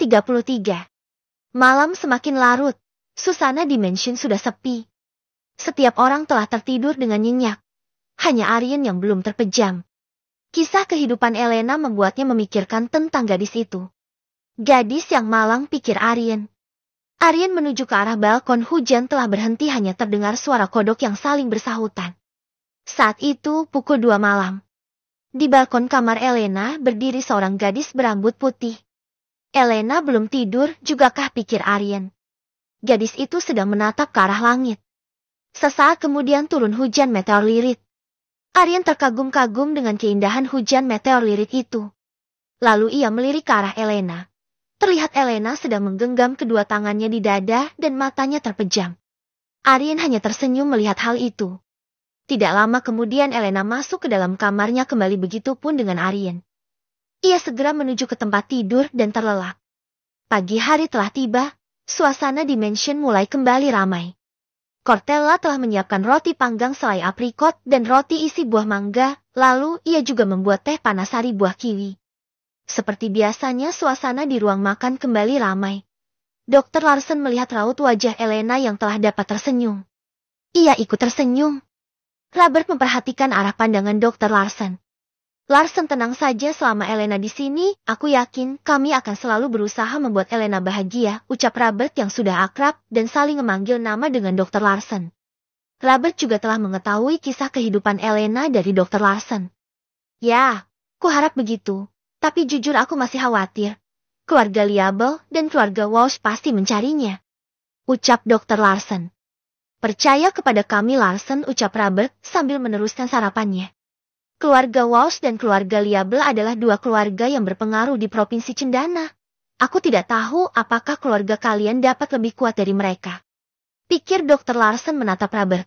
33. Malam semakin larut. Suasana di mansion sudah sepi. Setiap orang telah tertidur dengan nyenyak. Hanya Aryan yang belum terpejam. Kisah kehidupan Elena membuatnya memikirkan tentang gadis itu. Gadis yang malang, pikir Aryan. Aryan menuju ke arah balkon. Hujan telah berhenti, hanya terdengar suara kodok yang saling bersahutan. Saat itu pukul 2 malam. Di balkon kamar Elena berdiri seorang gadis berambut putih. Elena belum tidur jugakah, pikir Aryan. Gadis itu sedang menatap ke arah langit. Sesaat kemudian turun hujan meteor lirit. Aryan terkagum-kagum dengan keindahan hujan meteor lirit itu. Lalu ia melirik ke arah Elena. Terlihat Elena sedang menggenggam kedua tangannya di dada dan matanya terpejam. Aryan hanya tersenyum melihat hal itu. Tidak lama kemudian Elena masuk ke dalam kamarnya kembali, begitupun dengan Aryan. Ia segera menuju ke tempat tidur dan terlelap. Pagi hari telah tiba, suasana di mansion mulai kembali ramai. Cortella telah menyiapkan roti panggang selai aprikot dan roti isi buah mangga, lalu ia juga membuat teh panas sari buah kiwi. Seperti biasanya suasana di ruang makan kembali ramai. Dr. Larsen melihat raut wajah Elena yang telah dapat tersenyum. Ia ikut tersenyum. Robert memperhatikan arah pandangan Dr. Larsen. Larsen, tenang saja selama Elena di sini, aku yakin kami akan selalu berusaha membuat Elena bahagia, ucap Robert yang sudah akrab dan saling memanggil nama dengan Dr. Larsen. Robert juga telah mengetahui kisah kehidupan Elena dari Dr. Larsen. Ya, kuharap begitu, tapi jujur aku masih khawatir. Keluarga Liable dan keluarga Walsh pasti mencarinya, ucap Dr. Larsen. Percaya kepada kami Larsen, ucap Robert sambil meneruskan sarapannya. Keluarga Walsh dan keluarga Liable adalah dua keluarga yang berpengaruh di Provinsi Cendana. Aku tidak tahu apakah keluarga kalian dapat lebih kuat dari mereka, pikir Dr. Larsen menatap Robert,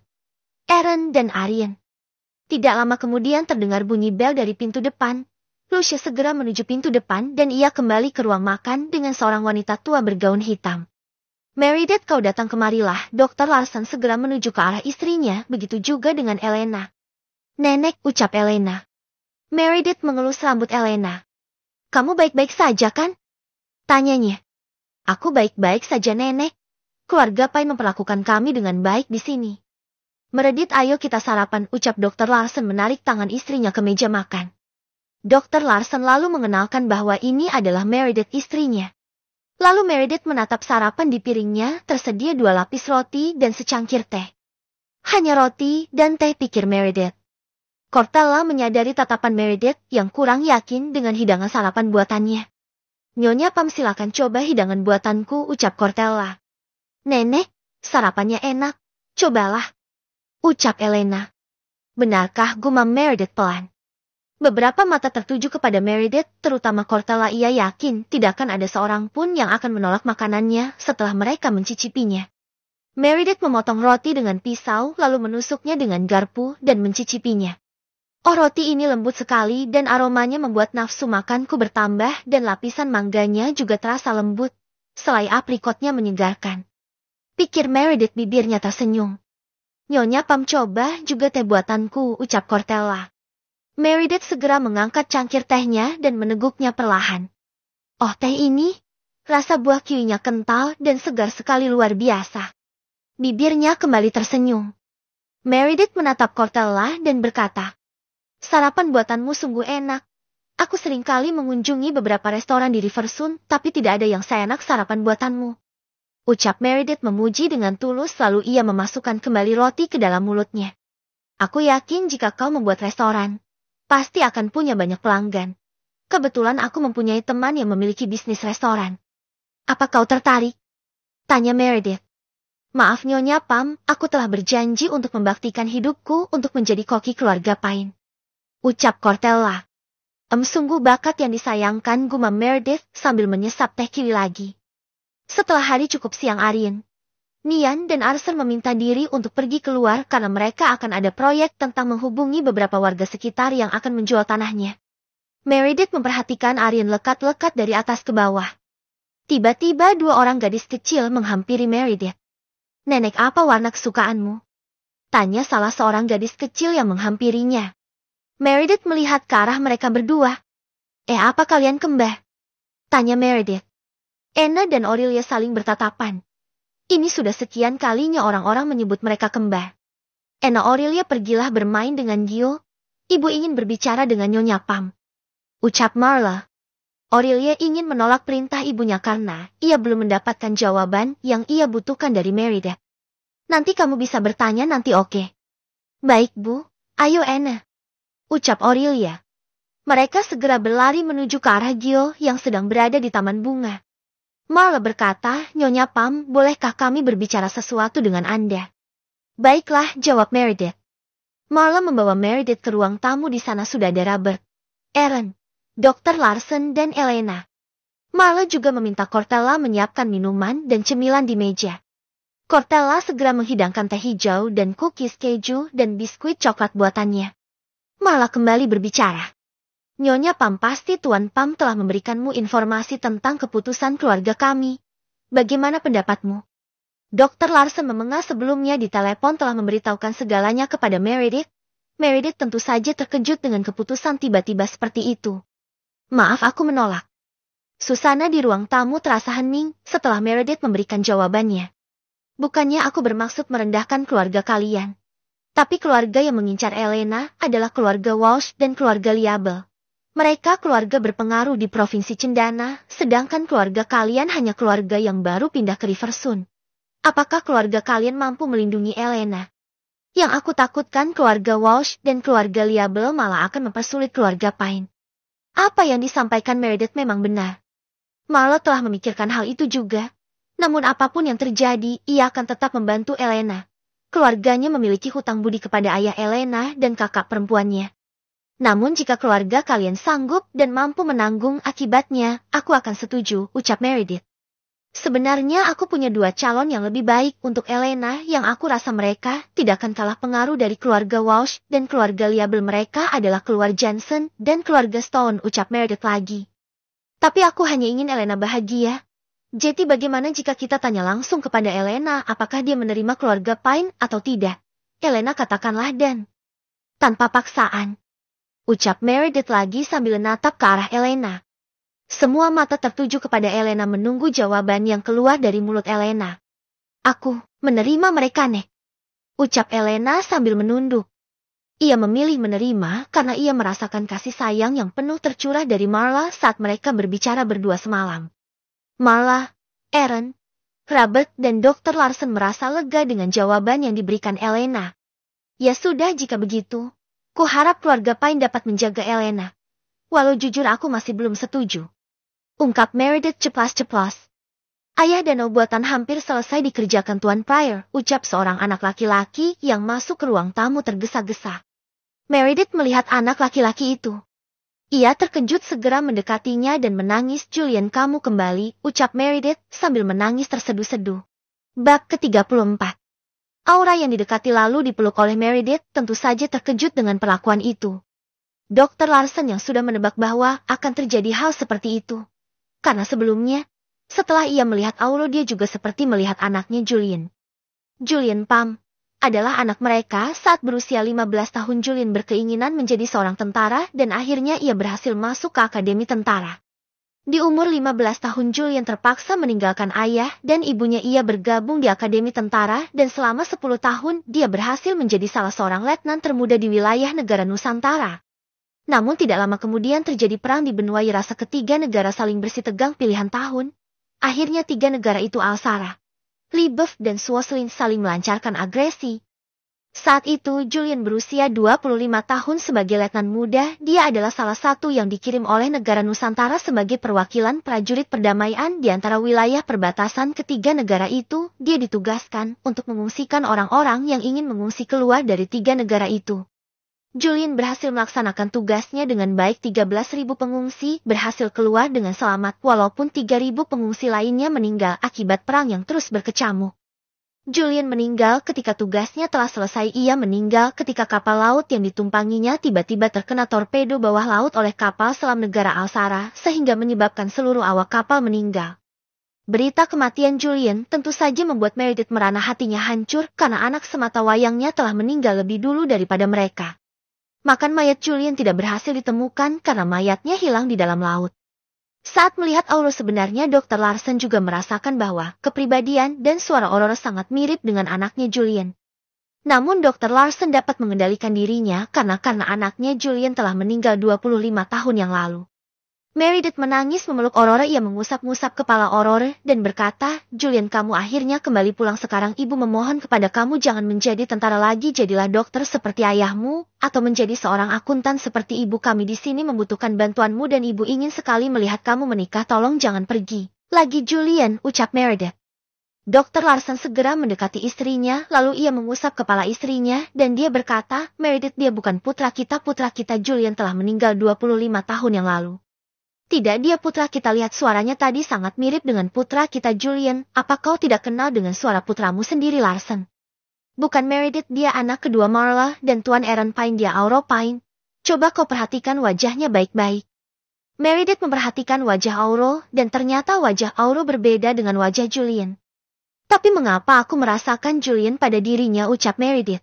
Aaron dan Aryan. Tidak lama kemudian terdengar bunyi bel dari pintu depan. Lucia segera menuju pintu depan dan ia kembali ke ruang makan dengan seorang wanita tua bergaun hitam. Meredith, kau datang kemarilah. Dr. Larsen segera menuju ke arah istrinya, begitu juga dengan Elena. Nenek, ucap Elena. Meredith mengelus rambut Elena. Kamu baik-baik saja kan? Tanyanya. Aku baik-baik saja, Nenek. Keluarga Pine memperlakukan kami dengan baik di sini. Meredith, ayo kita sarapan, ucap Dr. Larsen menarik tangan istrinya ke meja makan. Dr. Larsen lalu mengenalkan bahwa ini adalah Meredith, istrinya. Lalu Meredith menatap sarapan di piringnya, tersedia 2 lapis roti dan secangkir teh. Hanya roti dan teh, pikir Meredith. Cortella menyadari tatapan Meredith yang kurang yakin dengan hidangan sarapan buatannya. Nyonya Pam, silakan coba hidangan buatanku, ucap Cortella. Nenek, sarapannya enak, cobalah, ucap Elena. Benarkah, gumam Meredith pelan. Beberapa mata tertuju kepada Meredith, terutama Cortella. Ia yakin tidak akan ada seorang pun yang akan menolak makanannya setelah mereka mencicipinya. Meredith memotong roti dengan pisau lalu menusuknya dengan garpu dan mencicipinya. Oh, roti ini lembut sekali dan aromanya membuat nafsu makanku bertambah dan lapisan mangganya juga terasa lembut. Selai aprikotnya menyegarkan, pikir Meredith, bibirnya tersenyum. Nyonya Pam, coba juga teh buatanku, ucap Cortella. Meredith segera mengangkat cangkir tehnya dan meneguknya perlahan. Oh, teh ini, rasa buah kiwinya kental dan segar sekali, luar biasa. Bibirnya kembali tersenyum. Meredith menatap Cortella dan berkata, sarapan buatanmu sungguh enak. Aku seringkali mengunjungi beberapa restoran di Riversun, tapi tidak ada yang seenak sarapan buatanmu, ucap Meredith memuji dengan tulus, lalu ia memasukkan kembali roti ke dalam mulutnya. Aku yakin jika kau membuat restoran, pasti akan punya banyak pelanggan. Kebetulan aku mempunyai teman yang memiliki bisnis restoran. Apa kau tertarik? Tanya Meredith. Maaf Nyonya Pam, aku telah berjanji untuk membaktikan hidupku untuk menjadi koki keluarga Pine, ucap Cortella. Sungguh bakat yang disayangkan, gumam Meredith sambil menyesap teh kiwi lagi. Setelah hari cukup siang, Aryan, Nian dan Arthur meminta diri untuk pergi keluar karena mereka akan ada proyek tentang menghubungi beberapa warga sekitar yang akan menjual tanahnya. Meredith memperhatikan Aryan lekat-lekat dari atas ke bawah. Tiba-tiba 2 orang gadis kecil menghampiri Meredith. Nenek, apa warna kesukaanmu? Tanya salah seorang gadis kecil yang menghampirinya. Meredith melihat ke arah mereka berdua. Apa kalian kembar? Tanya Meredith. Anna dan Aurelia saling bertatapan. Ini sudah sekian kalinya orang-orang menyebut mereka kembar. Anna Aurelia pergilah bermain dengan Gio. Ibu ingin berbicara dengan Nyonya Pam. Ucap Marla. Aurelia ingin menolak perintah ibunya karena ia belum mendapatkan jawaban yang ia butuhkan dari Meredith. Nanti kamu bisa bertanya nanti, oke? Baik, Bu. Ayo, Anna. Ucap Aurelia. Mereka segera berlari menuju ke arah Gio yang sedang berada di taman bunga. Marla berkata, Nyonya Pam, bolehkah kami berbicara sesuatu dengan Anda? Baiklah, jawab Meredith. Marla membawa Meredith ke ruang tamu. Di sana sudah ada Robert, Aaron, Dr. Larsen, dan Elena. Marla juga meminta Cortella menyiapkan minuman dan cemilan di meja. Cortella segera menghidangkan teh hijau dan cookies keju dan biskuit coklat buatannya. Marla kembali berbicara. Nyonya Pam, pasti Tuan Pam telah memberikanmu informasi tentang keputusan keluarga kami. Bagaimana pendapatmu? Dr. Larsen memengah. Sebelumnya di telepon telah memberitahukan segalanya kepada Meredith. Meredith tentu saja terkejut dengan keputusan tiba-tiba seperti itu. Maaf, aku menolak. Susana di ruang tamu terasa hening setelah Meredith memberikan jawabannya. Bukannya aku bermaksud merendahkan keluarga kalian. Tapi keluarga yang mengincar Elena adalah keluarga Walsh dan keluarga Liable. Mereka keluarga berpengaruh di Provinsi Cendana, sedangkan keluarga kalian hanya keluarga yang baru pindah ke Riversun. Apakah keluarga kalian mampu melindungi Elena? Yang aku takutkan keluarga Walsh dan keluarga Liable malah akan mempersulit keluarga Pine. Apa yang disampaikan Meredith memang benar. Marla telah memikirkan hal itu juga. Namun apapun yang terjadi, ia akan tetap membantu Elena. Keluarganya memiliki hutang budi kepada ayah Elena dan kakak perempuannya. Namun jika keluarga kalian sanggup dan mampu menanggung akibatnya, aku akan setuju, ucap Meredith. Sebenarnya aku punya dua calon yang lebih baik untuk Elena yang aku rasa mereka tidak akan kalah pengaruh dari keluarga Walsh dan keluarga Liable. Mereka adalah keluarga Johnson dan keluarga Stone, ucap Meredith lagi. Tapi aku hanya ingin Elena bahagia. Jadi bagaimana jika kita tanya langsung kepada Elena apakah dia menerima keluarga Pine atau tidak? Elena katakanlah dan tanpa paksaan. Ucap Meredith lagi sambil menatap ke arah Elena. Semua mata tertuju kepada Elena menunggu jawaban yang keluar dari mulut Elena. Aku menerima mereka, Nek. Ucap Elena sambil menunduk. Ia memilih menerima karena ia merasakan kasih sayang yang penuh tercurah dari Marla saat mereka berbicara berdua semalam. Marla, Aaron, Robert, dan Dr. Larsen merasa lega dengan jawaban yang diberikan Elena. Ya sudah, jika begitu. Kuharap keluarga Pine dapat menjaga Elena. Walau jujur aku masih belum setuju. Ungkap Meredith ceplas-ceplos. Ayah danau buatan hampir selesai dikerjakan Tuan Pryor, ucap seorang anak laki-laki yang masuk ke ruang tamu tergesa-gesa. Meredith melihat anak laki-laki itu. Ia terkejut segera mendekatinya dan menangis. Julian, kamu kembali, ucap Meredith sambil menangis terseduh-seduh. Bab ke-34. Aura yang didekati lalu dipeluk oleh Meredith tentu saja terkejut dengan perlakuan itu. Dr. Larsen yang sudah menebak bahwa akan terjadi hal seperti itu. Karena sebelumnya, setelah ia melihat Aura dia juga seperti melihat anaknya Julian. Julian Pam adalah anak mereka saat berusia 15 tahun. Julian berkeinginan menjadi seorang tentara dan akhirnya ia berhasil masuk ke akademi tentara. Di umur 15 tahun Julian terpaksa meninggalkan ayah dan ibunya. Ia bergabung di akademi tentara dan selama 10 tahun dia berhasil menjadi salah seorang letnan termuda di wilayah negara Nusantara. Namun tidak lama kemudian terjadi perang di benua. Rasa ketiga negara saling bersitegang pilihan tahun. Akhirnya tiga negara itu Alsara, Libeuf dan Swaziland saling melancarkan agresi. Saat itu Julian berusia 25 tahun. Sebagai letnan muda, dia adalah salah satu yang dikirim oleh negara Nusantara sebagai perwakilan prajurit perdamaian di antara wilayah perbatasan ketiga negara itu. Dia ditugaskan untuk mengungsikan orang-orang yang ingin mengungsi keluar dari tiga negara itu. Julian berhasil melaksanakan tugasnya dengan baik. 13.000 pengungsi berhasil keluar dengan selamat walaupun 3.000 pengungsi lainnya meninggal akibat perang yang terus berkecamuk. Julian meninggal ketika tugasnya telah selesai. Ia meninggal ketika kapal laut yang ditumpanginya tiba-tiba terkena torpedo bawah laut oleh kapal selam negara Alsara sehingga menyebabkan seluruh awak kapal meninggal. Berita kematian Julian tentu saja membuat Meredith merana hatinya hancur karena anak semata wayangnya telah meninggal lebih dulu daripada mereka. Makan mayat Julian tidak berhasil ditemukan karena mayatnya hilang di dalam laut. Saat melihat Auro sebenarnya Dr. Larsen juga merasakan bahwa kepribadian dan suara Aurora sangat mirip dengan anaknya Julian. Namun Dr. Larsen dapat mengendalikan dirinya karena anaknya Julian telah meninggal 25 tahun yang lalu. Meredith menangis memeluk Aurora. Ia mengusap-ngusap kepala Aurora dan berkata, Julian, kamu akhirnya kembali pulang sekarang. Ibu memohon kepada kamu jangan menjadi tentara lagi. Jadilah dokter seperti ayahmu, atau menjadi seorang akuntan seperti ibu. Kami di sini membutuhkan bantuanmu dan ibu ingin sekali melihat kamu menikah. Tolong jangan pergi lagi Julian, ucap Meredith. Dr. Larsen segera mendekati istrinya, lalu ia mengusap kepala istrinya, dan dia berkata, Meredith, dia bukan putra kita. Putra kita Julian telah meninggal 25 tahun yang lalu. Tidak, dia putra kita. Lihat suaranya tadi sangat mirip dengan putra kita Julian. Apa kau tidak kenal dengan suara putramu sendiri, Larsen? Bukan Meredith, dia anak kedua Marla dan Tuan Aaron Pine. Dia Auro Pine. Coba kau perhatikan wajahnya baik-baik. Meredith memperhatikan wajah Auro, dan ternyata wajah Auro berbeda dengan wajah Julian. Tapi mengapa aku merasakan Julian pada dirinya, ucap Meredith.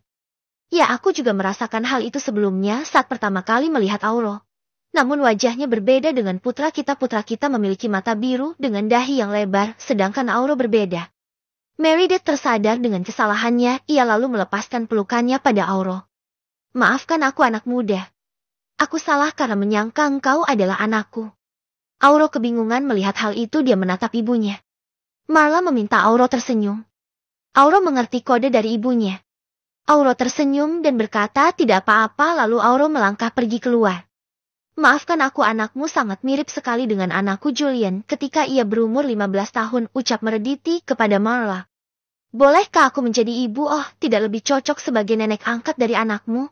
Ya, aku juga merasakan hal itu sebelumnya saat pertama kali melihat Auro. Namun wajahnya berbeda dengan putra kita. Putra kita memiliki mata biru dengan dahi yang lebar, sedangkan Auro berbeda. Meredith tersadar dengan kesalahannya, ia lalu melepaskan pelukannya pada Auro. Maafkan aku, anak muda. Aku salah karena menyangka engkau adalah anakku. Auro kebingungan melihat hal itu. Dia menatap ibunya. Marla meminta Auro tersenyum. Auro mengerti kode dari ibunya. Auro tersenyum dan berkata tidak apa-apa, lalu Auro melangkah pergi keluar. Maafkan aku, anakmu sangat mirip sekali dengan anakku Julian ketika ia berumur 15 tahun, ucap Meredith kepada Marla. Bolehkah aku menjadi ibu? Oh, tidak lebih cocok sebagai nenek angkat dari anakmu?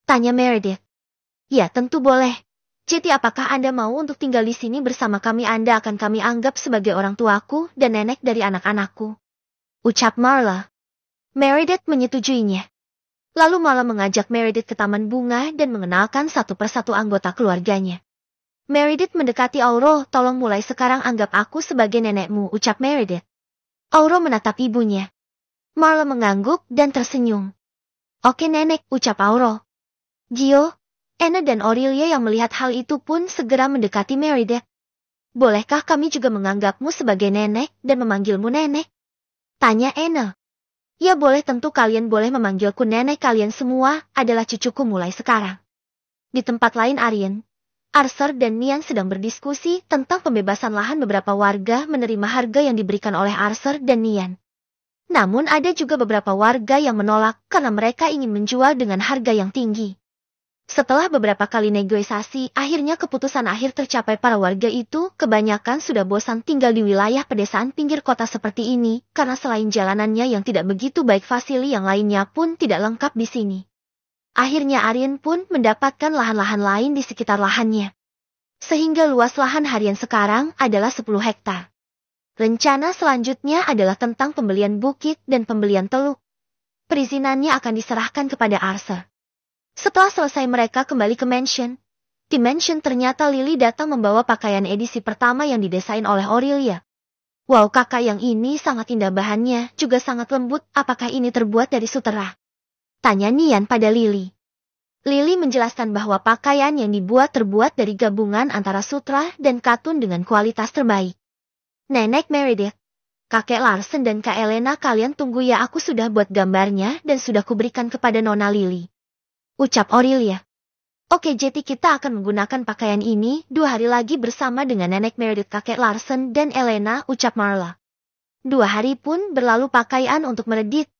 Tanya Meredith. Ya, tentu boleh. Jadi apakah Anda mau untuk tinggal di sini bersama kami? Anda akan kami anggap sebagai orang tuaku dan nenek dari anak-anakku, ucap Marla. Meredith menyetujuinya. Lalu Marla mengajak Meredith ke taman bunga dan mengenalkan satu persatu anggota keluarganya. Meredith mendekati Auro. Tolong mulai sekarang anggap aku sebagai nenekmu, ucap Meredith. Auro menatap ibunya. Marla mengangguk dan tersenyum. Oke nenek, ucap Auro. Gio, Anna dan Aurelia yang melihat hal itu pun segera mendekati Meredith. Bolehkah kami juga menganggapmu sebagai nenek dan memanggilmu nenek? Tanya Anna. Ya boleh, tentu kalian boleh memanggilku nenek. Kalian semua adalah cucuku mulai sekarang. Di tempat lain Arthur dan Nian sedang berdiskusi tentang pembebasan lahan. Beberapa warga menerima harga yang diberikan oleh Arthur dan Nian. Namun ada juga beberapa warga yang menolak karena mereka ingin menjual dengan harga yang tinggi. Setelah beberapa kali negosiasi, akhirnya keputusan akhir tercapai. Para warga itu kebanyakan sudah bosan tinggal di wilayah pedesaan pinggir kota seperti ini, karena selain jalanannya yang tidak begitu baik, fasilitas yang lainnya pun tidak lengkap di sini. Akhirnya Aryan pun mendapatkan lahan-lahan lain di sekitar lahannya. Sehingga luas lahan Aryan sekarang adalah 10 hektar. Rencana selanjutnya adalah tentang pembelian bukit dan pembelian teluk. Perizinannya akan diserahkan kepada Arthur. Setelah selesai mereka kembali ke mansion. Di mansion ternyata Lily datang membawa pakaian edisi pertama yang didesain oleh Aurelia. Wow, kakak, yang ini sangat indah, bahannya juga sangat lembut. Apakah ini terbuat dari sutera? Tanya Nian pada Lily. Lily menjelaskan bahwa pakaian yang dibuat terbuat dari gabungan antara sutra dan katun dengan kualitas terbaik. Nenek Meredith, kakek Larsen dan Kak Elena, kalian tunggu ya, aku sudah buat gambarnya dan sudah kuberikan kepada Nona Lily, ucap Aurelia. Oke, jadi kita akan menggunakan pakaian ini 2 hari lagi bersama dengan nenek Meredith, kakek Larsen dan Elena, ucap Marla. 2 hari pun berlalu, pakaian untuk Meredith,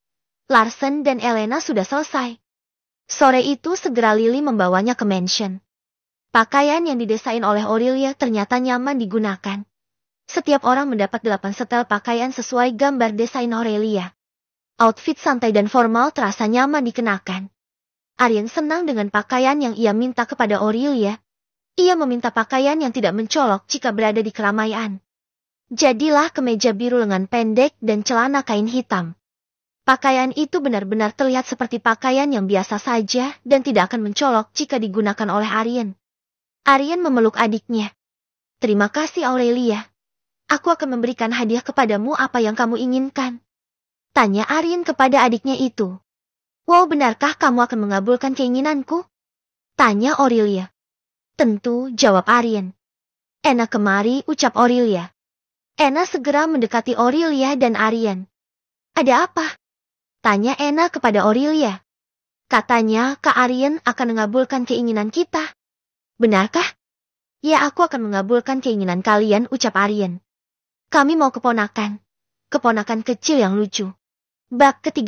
Larsen dan Elena sudah selesai. Sore itu segera Lily membawanya ke mansion. Pakaian yang didesain oleh Aurelia ternyata nyaman digunakan. Setiap orang mendapat 8 setel pakaian sesuai gambar desain Aurelia. Outfit santai dan formal terasa nyaman dikenakan. Aryan senang dengan pakaian yang ia minta kepada Aurelia. Ia meminta pakaian yang tidak mencolok jika berada di keramaian. Jadilah kemeja biru lengan pendek dan celana kain hitam. Pakaian itu benar-benar terlihat seperti pakaian yang biasa saja dan tidak akan mencolok jika digunakan oleh Aryan. Aryan memeluk adiknya. Terima kasih Aurelia. Aku akan memberikan hadiah kepadamu. Apa yang kamu inginkan? Tanya Aryan kepada adiknya itu. Wow, benarkah kamu akan mengabulkan keinginanku? Tanya Aurelia. Tentu, jawab Aryan. Ena kemari, ucap Aurelia. Ena segera mendekati Aurelia dan Aryan. Ada apa? Tanya Ena kepada Aurelia. Katanya Kak Aryan akan mengabulkan keinginan kita. Benarkah? Ya, aku akan mengabulkan keinginan kalian, ucap Aryan. Kami mau keponakan. Keponakan kecil yang lucu. Bab ketiga.